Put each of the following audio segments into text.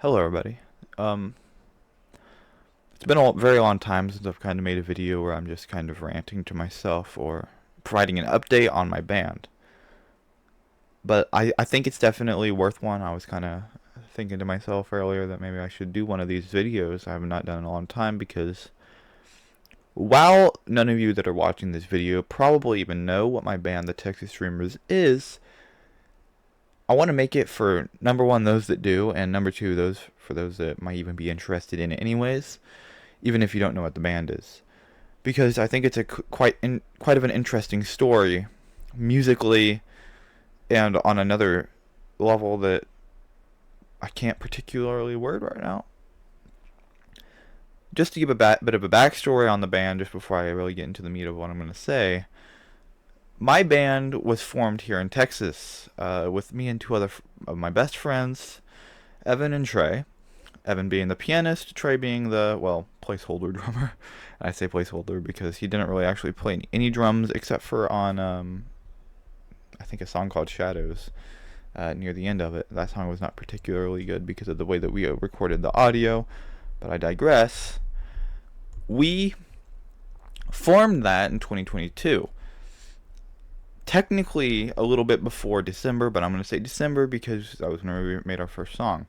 Hello, everybody. Um, it's been a very long time since I've kind of made a video where I'm just kind of ranting to myself or providing an update on my band. But I think it's definitely worth one. I was kind of thinking to myself earlier that maybe I should do one of these videos I have not done in a long time because while none of you that are watching this video probably even know what my band, the Texas Dreamers, is, I want to make it for number one, those that do, and number two, those that might even be interested in it anyways, even if you don't know what the band is, because I think it's a quite of an interesting story, musically, and on another level that I can't particularly word right now. Just to give a bit of a backstory on the band, just before I really get into the meat of what I'm going to say. My band was formed here in Texas with me and two other of my best friends, Evan and Trey. Evan being the pianist, Trey being the, well, placeholder drummer. I say placeholder because he didn't really actually play any drums except for on, I think, a song called Shadows near the end of it. That song was not particularly good because of the way that we recorded the audio, but I digress. We formed that in 2022. Technically a little bit before December, but I'm going to say December because that was when we made our first song.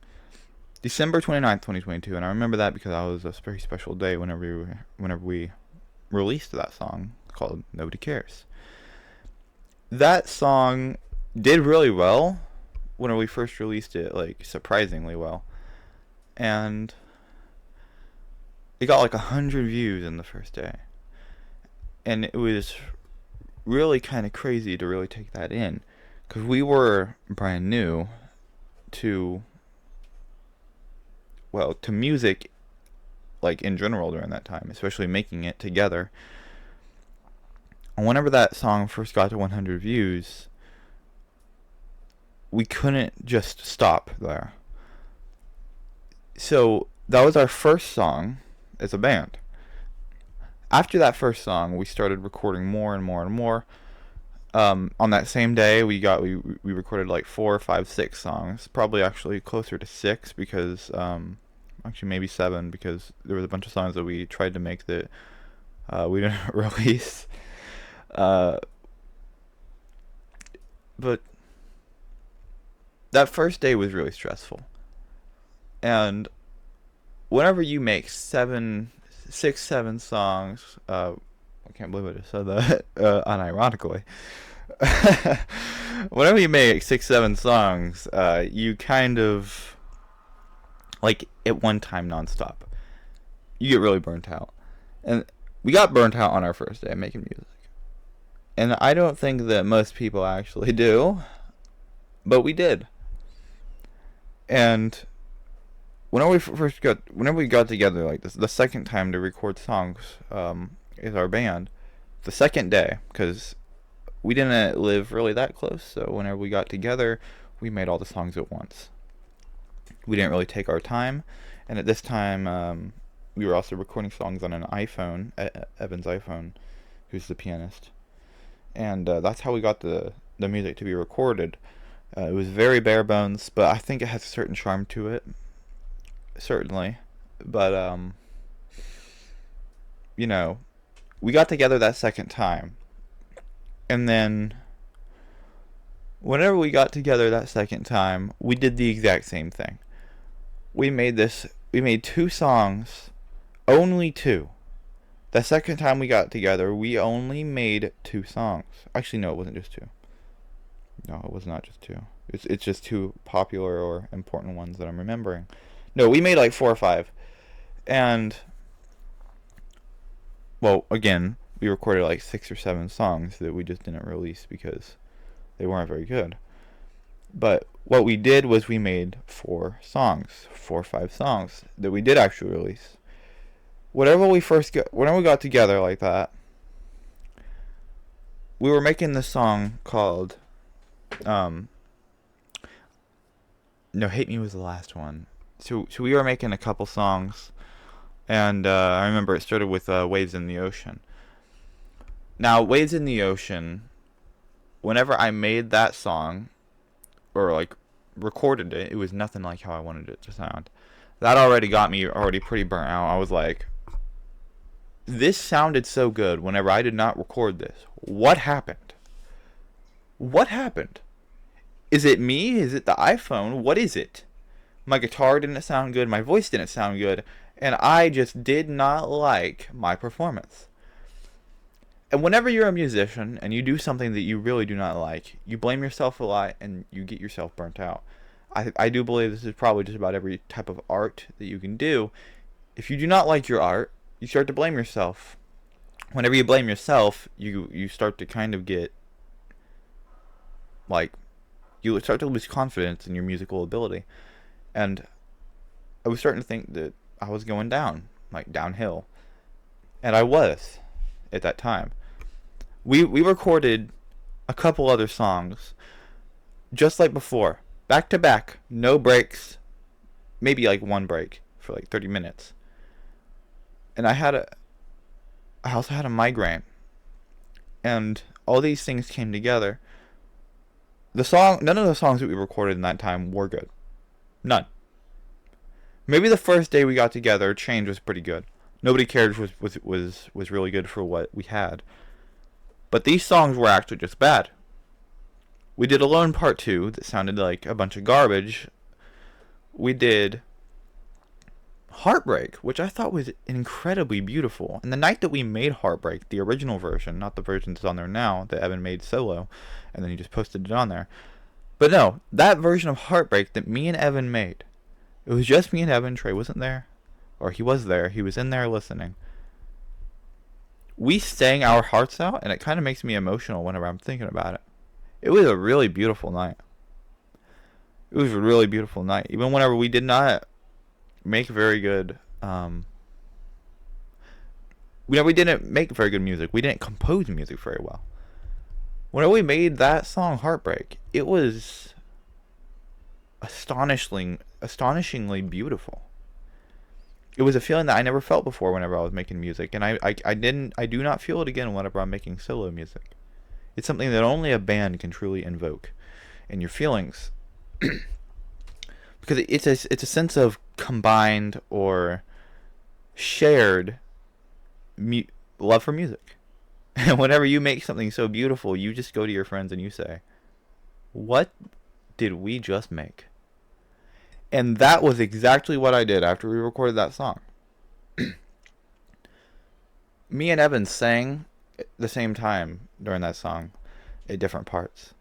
December 29th, 2022, and I remember that because that was a very special day whenever we released that song called Nobody Cares. That song did really well when we first released it, like surprisingly well. And it got like 100 views in the first day. And it was really kind of crazy to really take that in because we were brand new to, well, to music, like in general during that time, especially making it together. And whenever that song first got to 100 views, we couldn't just stop there. So that was our first song as a band. After that first song, we started recording more and more and more. On that same day, we recorded like 4, 5, 6 songs. Probably actually closer to 6 because actually maybe 7 because there was a bunch of songs that we tried to make that we didn't release. But that first day was really stressful. And whenever you make 6, 7 songs, I can't believe I just said that unironically. Whenever you make 6, 7 songs, you kind of, like, at one time nonstop, you get really burnt out. And we got burnt out on our first day making music. And I don't think that most people actually do, but we did. And whenever we got together like this, the second time to record songs, is our band, the second day, because we didn't live really that close, so whenever we got together, we made all the songs at once. We didn't really take our time, and at this time, we were also recording songs on an iPhone, Evan's iPhone, who's the pianist, and that's how we got the music to be recorded. It was very bare bones, but I think it has a certain charm to it, certainly. But you know, we got together that second time, and then whenever we got together that second time, we did the exact same thing. We made 2 songs, only 2. The second time we got together, we only made 2 songs. Actually, no, it wasn't just 2. No, it was not just 2. It's just 2 popular or important ones that I'm remembering. No, we made like 4 or 5. And, well, again, we recorded like 6 or 7 songs that we just didn't release because they weren't very good. But what we did was we made 4 or 5 songs that we did actually release. Whenever we got together like that, we were making this song called, no, Hate Me was the last one. So we were making a couple songs, and I remember it started with Waves in the Ocean. Now, Waves in the Ocean, whenever I made that song, or like recorded it, it was nothing like how I wanted it to sound. That already got me already pretty burnt out. I was like, this sounded so good whenever I did not record this. What happened? What happened? Is it me? Is it the iPhone? What is it? My guitar didn't sound good. My voice didn't sound good. And I just did not like my performance. And whenever you're a musician and you do something that you really do not like, you blame yourself a lot and you get yourself burnt out. I do believe this is probably just about every type of art that you can do. If you do not like your art, you start to blame yourself. Whenever you blame yourself, you start to kind of get, like, you start to lose confidence in your musical ability. And I was starting to think that I was going down, like downhill. And I was at that time. We recorded a couple other songs just like before, back to back, no breaks, maybe like one break for like 30 minutes. And I also had a migraine. And all these things came together. None of the songs that we recorded in that time were good. None. Maybe the first day we got together, Change was pretty good. Nobody Cared was really good for what we had. But these songs were actually just bad. We did Alone Part 2 that sounded like a bunch of garbage. We did Heartbreak, which I thought was incredibly beautiful. And the night that we made Heartbreak, the original version, not the version that's on there now, that Evan made solo, and then he just posted it on there. But no, that version of Heartbreak that me and Evan made, it was just me and Evan. Trey wasn't there. Or he was there. He was in there listening. We sang our hearts out, and it kind of makes me emotional whenever I'm thinking about it. It was a really beautiful night. It was a really beautiful night. Even whenever we did not make very good, whenever we didn't make very good music, we didn't compose music very well. Whenever we made that song, Heartbreak, it was astonishingly beautiful. It was a feeling that I never felt before whenever I was making music, and I do not feel it again whenever I'm making solo music. It's something that only a band can truly invoke in your feelings, because it's a sense of combined or shared love for music. And whenever you make something so beautiful, you just go to your friends and you say, "What did we just make?" And that was exactly what I did after we recorded that song. Me and Evan sang at the same time during that song at different parts.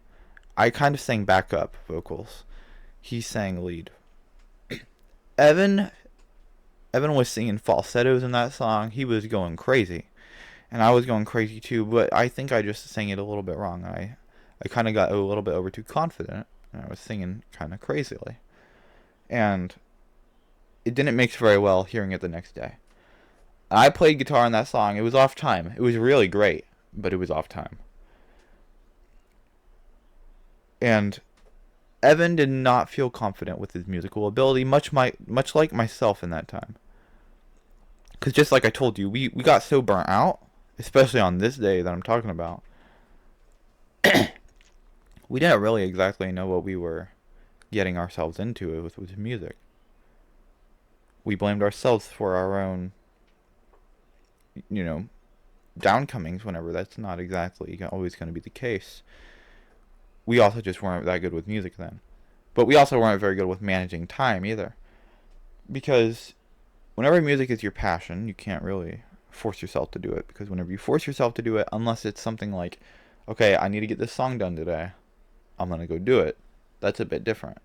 I kind of sang backup vocals. He sang lead. Evan was singing falsettos in that song. He was going crazy. And I was going crazy too, but I think I just sang it a little bit wrong. I kind of got a little bit over too confident, and I was singing kind of crazily. And it didn't mix very well hearing it the next day. I played guitar on that song. It was off time. It was really great, but it was off time. And Evan did not feel confident with his musical ability, much like myself in that time. Because just like I told you, we got so burnt out, especially on this day that I'm talking about. We didn't really exactly know what we were getting ourselves into with music. We blamed ourselves for our own, downcomings whenever that's not exactly always going to be the case. We also just weren't that good with music then. But we also weren't very good with managing time either. Because whenever music is your passion, you can't really force yourself to do it. Because whenever you force yourself to do it, unless it's something like, okay, I need to get this song done today, I'm going to go do it. That's a bit different.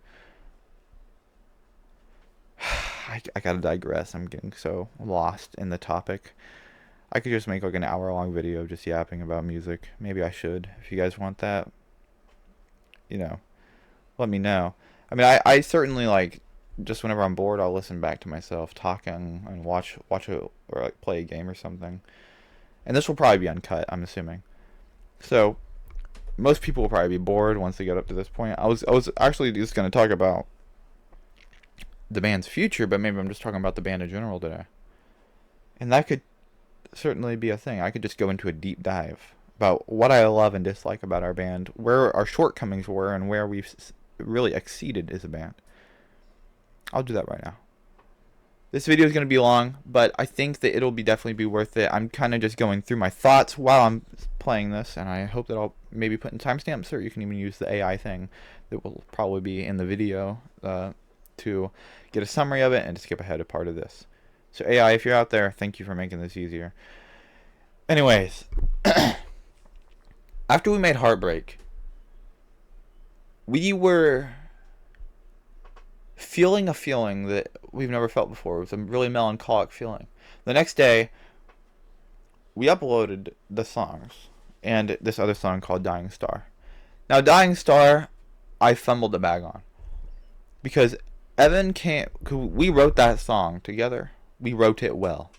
I gotta digress. I'm getting so lost in the topic. I could just make like an hour-long video just yapping about music. Maybe I should. If you guys want that, let me know. I mean, I certainly, like, just whenever I'm bored, I'll listen back to myself talking and watch it, or like play a game or something. And this will probably be uncut, I'm assuming. So most people will probably be bored once they get up to this point. I was actually just going to talk about the band's future, but maybe I'm just talking about the band in general today. And that could certainly be a thing. I could just go into a deep dive about what I love and dislike about our band, where our shortcomings were, and where we've really exceeded as a band. I'll do that right now. This video is going to be long, but I think that it'll definitely be worth it. I'm kind of just going through my thoughts while I'm playing this, and I hope that I'll maybe put in timestamps, or you can even use the AI thing that will probably be in the video to get a summary of it and to skip ahead a part of this. So AI, if you're out there, thank you for making this easier. Anyways, after we made Heartbreak, we were feeling a feeling that we've never felt before. It was a really melancholic feeling. The next day, we uploaded the songs and this other song called Dying Star. Now, Dying Star, I fumbled the bag on. Because Evan can't... We wrote that song together. We wrote it well.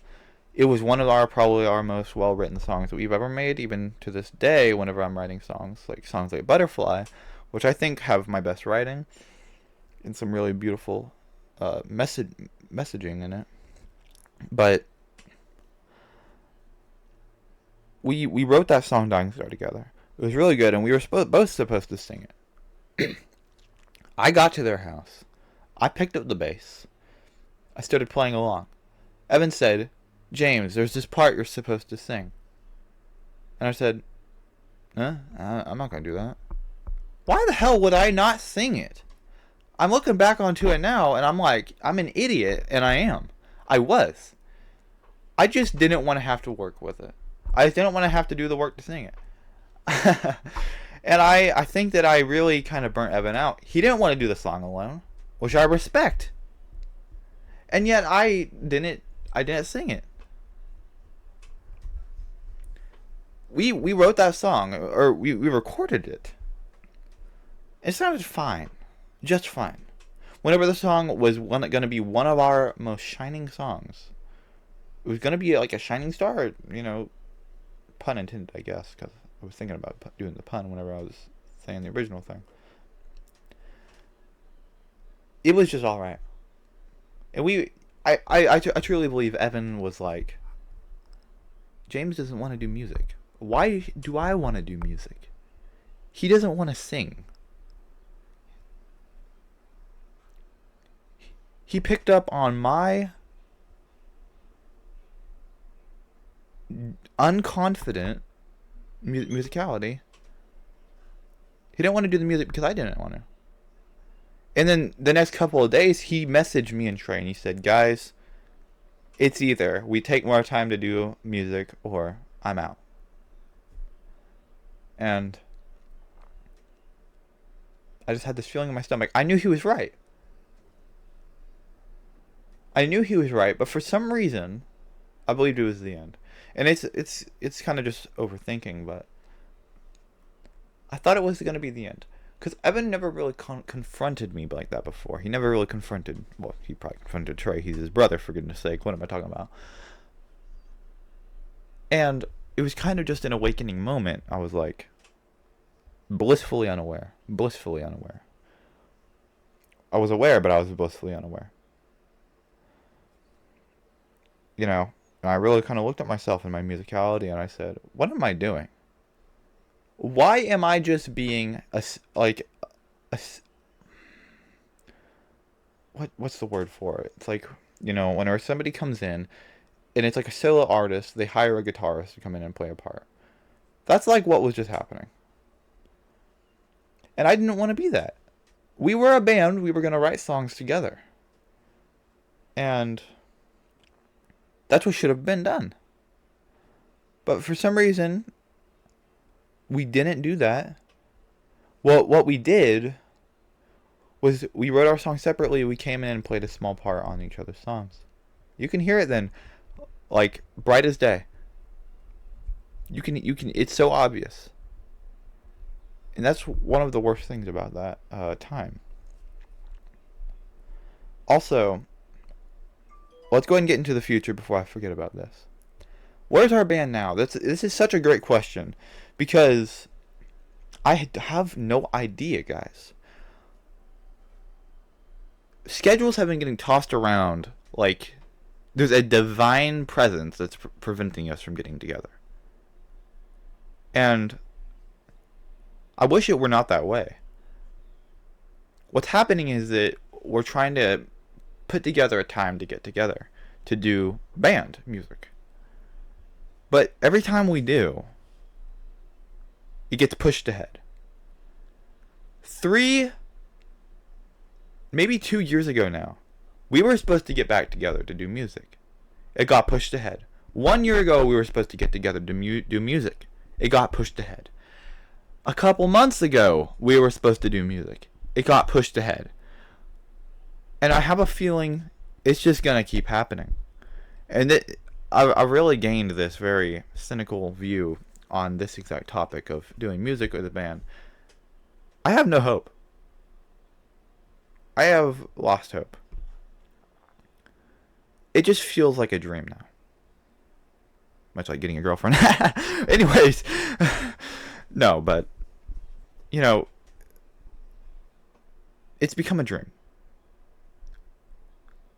It was one of probably our most well-written songs that we've ever made, even to this day, whenever I'm writing songs like Butterfly, which I think have my best writing and some really beautiful messaging in it. But we wrote that song Dying Star together. It was really good, and we were both supposed to sing it. I got to their house. I picked up the bass. I started playing along. Evan said, "James, there's this part you're supposed to sing." And I said, I'm not going to do that. Why the hell would I not sing it? I'm looking back onto it now, and I'm like, I'm an idiot, and I am. I was. I just didn't want to have to work with it. I didn't want to have to do the work to sing it. And I think that I really kind of burnt Evan out. He didn't want to do the song alone, which I respect. And yet I didn't sing it. We wrote that song, or we recorded it. It sounded fine. Just fine. Whenever the song was going to be one of our most shining songs. It was going to be like a shining star, pun intended, I guess, because I was thinking about doing the pun whenever I was saying the original thing. It was just alright. And I truly believe Evan was like, James doesn't want to do music. Why do I want to do music? He doesn't want to sing. He picked up on my unconfident musicality. He didn't want to do the music because I didn't want to. And then the next couple of days, he messaged me and Trey, and he said, "Guys, it's either we take more time to do music or I'm out." And I just had this feeling in my stomach. I knew he was right. But for some reason, I believed it was the end. And it's kind of just overthinking, but I thought it was going to be the end. Because Evan never really confronted me like that before. He never really confronted... Well, he probably confronted Trey. He's his brother, for goodness sake. What am I talking about? And it was kind of just an awakening moment. I was like... blissfully unaware. Blissfully unaware. I was aware, but I was blissfully unaware. And I really kind of looked at myself and my musicality, and I said, what am I doing? Why am I just being what's the word for it? It's like, whenever somebody comes in and it's like a solo artist, they hire a guitarist to come in and play a part. That's like what was just happening. And I didn't want to be that. We were a band, we were going to write songs together. And that's what should have been done. But for some reason, we didn't do that. Well, what we did was we wrote our songs separately. We came in and played a small part on each other's songs. You can hear it then, like bright as day. You can. It's so obvious. And that's one of the worst things about that time. Also, let's go ahead and get into the future before I forget about this. Where's our band now? This is such a great question, because I have no idea, guys. Schedules have been getting tossed around like there's a divine presence that's preventing us from getting together. And I wish it were not that way. What's happening is that we're trying to put together a time to get together to do band music. But every time we do, it gets pushed ahead. 3, maybe 2 years ago now, we were supposed to get back together to do music. It got pushed ahead. 1 year ago, we were supposed to get together to do music. It got pushed ahead. A couple months ago, we were supposed to do music. It got pushed ahead. And I have a feeling it's just going to keep happening. And I really gained this very cynical view on this exact topic of doing music with a band. I have no hope. I have lost hope. It just feels like a dream now. Much like getting a girlfriend. Anyways. No, but, you know, it's become a dream.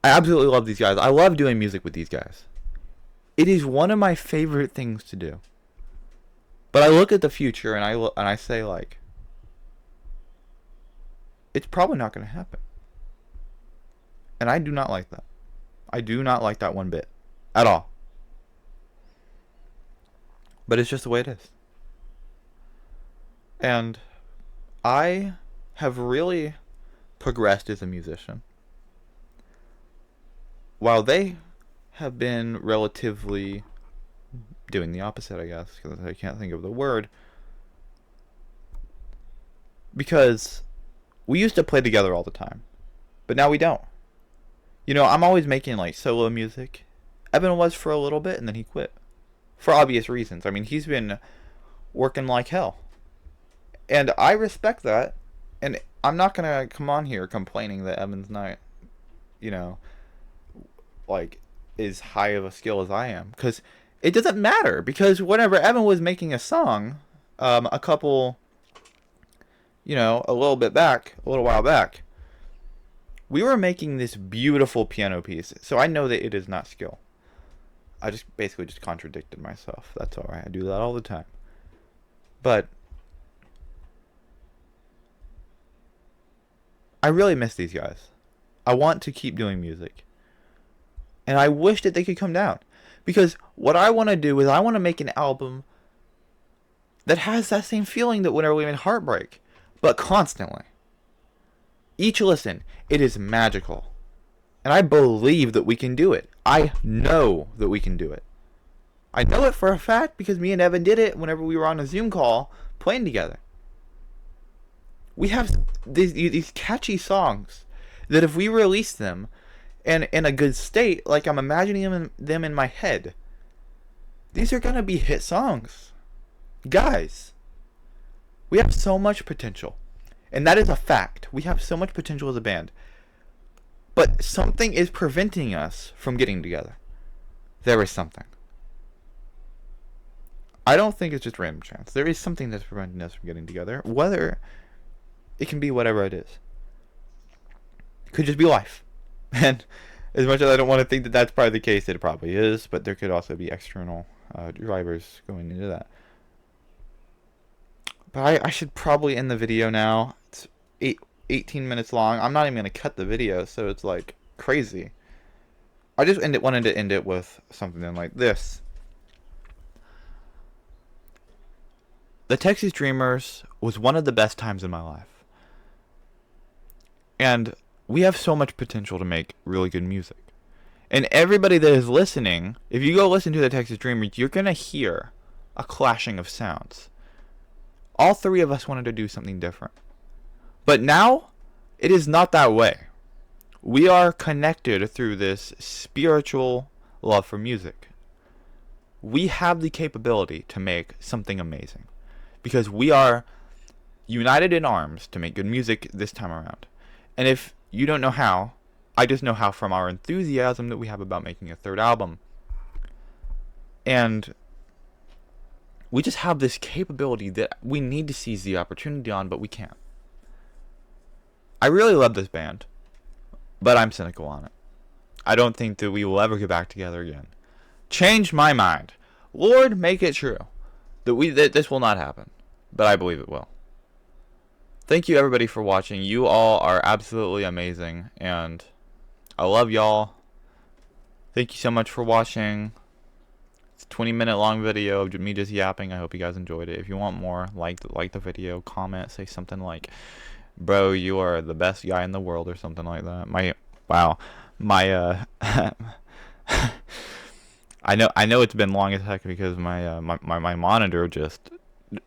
I absolutely love these guys. I love doing music with these guys. It is one of my favorite things to do. But I look at the future and I say, like, it's probably not going to happen. And I do not like that. I do not like that one bit. At all. But it's just the way it is. And I have really progressed as a musician. While they have been relatively doing the opposite, I guess, because I can't think of the word. Because we used to play together all the time. But now we don't. You know, I'm always making, like, solo music. Evan was for a little bit, and then he quit. For obvious reasons. I mean, he's been working like hell. And I respect that. And I'm not going to come on here complaining that Evan's not, you know, like, as high of a skill as I am. Because it doesn't matter. Because whenever Evan was making a song, a couple, you know, a little while back, we were making this beautiful piano piece. So I know that it is not skill. I just basically just contradicted myself. That's alright. I do that all the time. But I really miss these guys. I want to keep doing music. And I wish that they could come down. Because what I want to do is I want to make an album that has that same feeling that whenever we made Heartbreak. But constantly. Each listen, it is magical. And I believe that we can do it. I know that we can do it. I know it for a fact because me and Evan did it whenever we were on a Zoom call playing together. We have these catchy songs that if we release them and in a good state, like I'm imagining them in my head, these are going to be hit songs. Guys, we have so much potential. And that is a fact. We have so much potential as a band. But something is preventing us from getting together. There is something. I don't think it's just random chance. There is something that's preventing us from getting together. Whether it can be whatever it is. It could just be life. And as much as I don't want to think that that's probably the case, it probably is. But there could also be external drivers going into that. But I should probably end the video now. It's 18 minutes long. I'm not even going to cut the video, so it's like crazy. I just wanted to end it with something like this. The Texas Dreamers was one of the best times in my life. And we have so much potential to make really good music. And everybody that is listening, if you go listen to the Texas Dreamers, you're going to hear a clashing of sounds. All three of us wanted to do something different. But now, it is not that way. We are connected through this spiritual love for music. We have the capability to make something amazing. Because we are united in arms to make good music this time around. And if you don't know how, I just know how from our enthusiasm that we have about making a third album. And we just have this capability that we need to seize the opportunity on, but we can't. I really love this band, but I'm cynical on it. I don't think that we will ever get back together again. Change my mind. Lord, make it true that this will not happen, but I believe it will. thank you everybody for watching. You all are absolutely amazing, and I love y'all. Thank you so much for watching. It's a 20-minute long video of me just yapping. I hope you guys enjoyed it. If you want more, like the video, comment, say something like, "Bro, you are the best guy in the world," or something like that. My I know it's been long as heck because my monitor just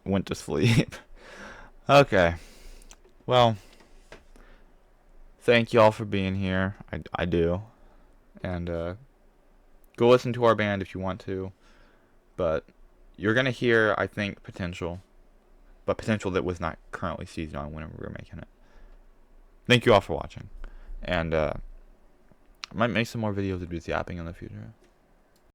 went to sleep. Okay. Well, thank y'all for being here. I do. And go listen to our band if you want to. But you're going to hear, I think, potential. But potential that was not currently seized on whenever we were making it. Thank you all for watching. And I might make some more videos of just yapping in the future.